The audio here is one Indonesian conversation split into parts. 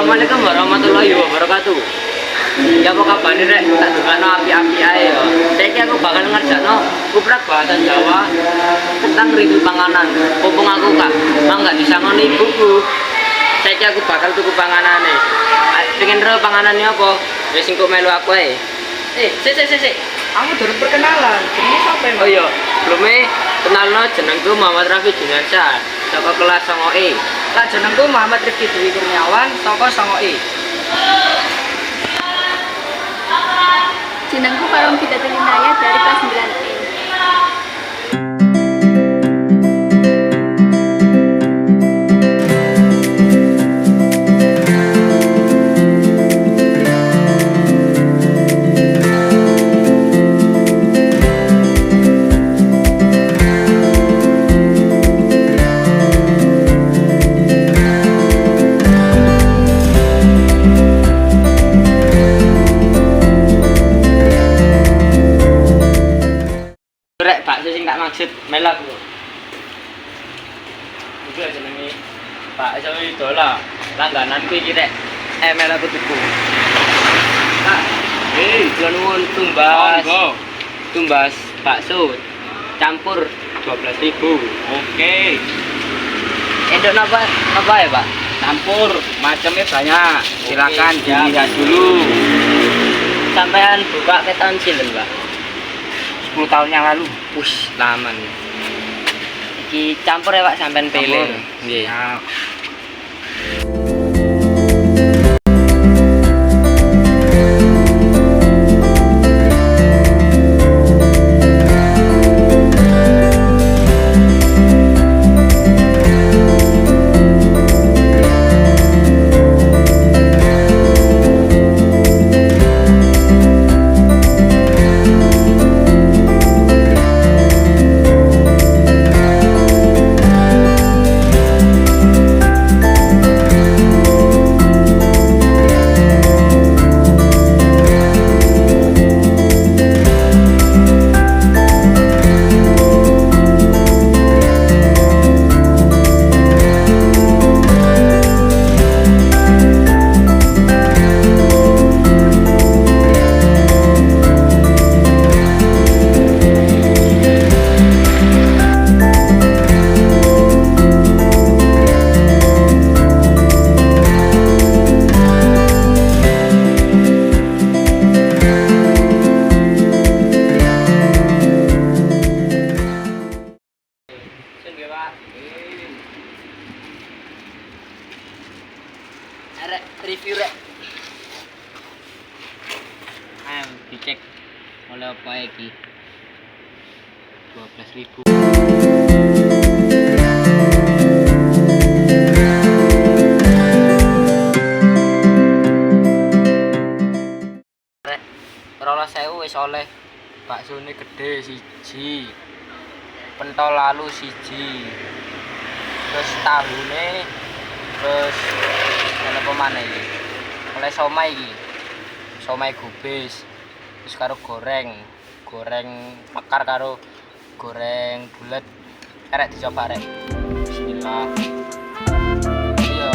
Assalamualaikum warahmatullahi wabarakatuh. Ya apa kabar rek? Tak dongakno api-api ae yo. Saiki aku bakal ngerjakno kuprak bahasa Jawa tentang rindu panganan. Mumpung aku Kak, mangga disangoni ibuku. Saiki aku bakal tuku panganane. Pengen ro panganane apa? Wis engko melu aku ae. Sik. Kamu durung perkenalan. Jenenge sapa emang? Oh iya, blume kenalno jenengku Muhammad Rafi Junansyah, saka kelas 9E. Lah jenengku Muhammad Rifki Dwi Kurniawan saka 9I. Jenengku Parum Bidadari Naya dari kelas 9E. Rek bakso sing tak maksud melak lho. Iki jenenge bakso idola. Langgananku iki rek. Melak tuku. Kak, kula nuwun tumbas. Tumbas bakso campur 12.000. Oke, Endok napa ya, Pak? campur macamnya banyak. Silakan Oke, dilihat dulu. Sampean buka ke tahun sinten, Pak? 10 tahun yang lalu. Wis, lama nih. Iki campur ya, Pak, sampean pilih. Nggih. Ya, Nggih, Pak. Arek review rek. Ayo dicek oleh apa iki. 12.000. Rek, 12.000 wis oleh baksone gede siji. Pentol lalu siji. Terus tahune terus ana apa maneh iki? Oleh somai iki. Somai gubis. Terus karo goreng mekar karo goreng bulet. Arek dicoba rek. Bismillah. Iya.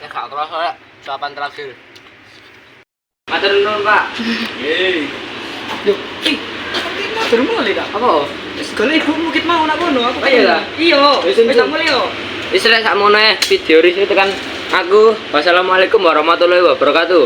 Gak kerasa ya, suapan terakhir. Matur nuwun, Pak. Hei, Yo, durung mulai Kak. Apa? Wis golek ibu mukit mau nak kono aku. Oh, iya, Kak? Iya, Wis, wis wis. tak mulai yo. Wis rek sakmono ae video review tekan aku. Wassalamualaikum warahmatullahi wabarakatuh.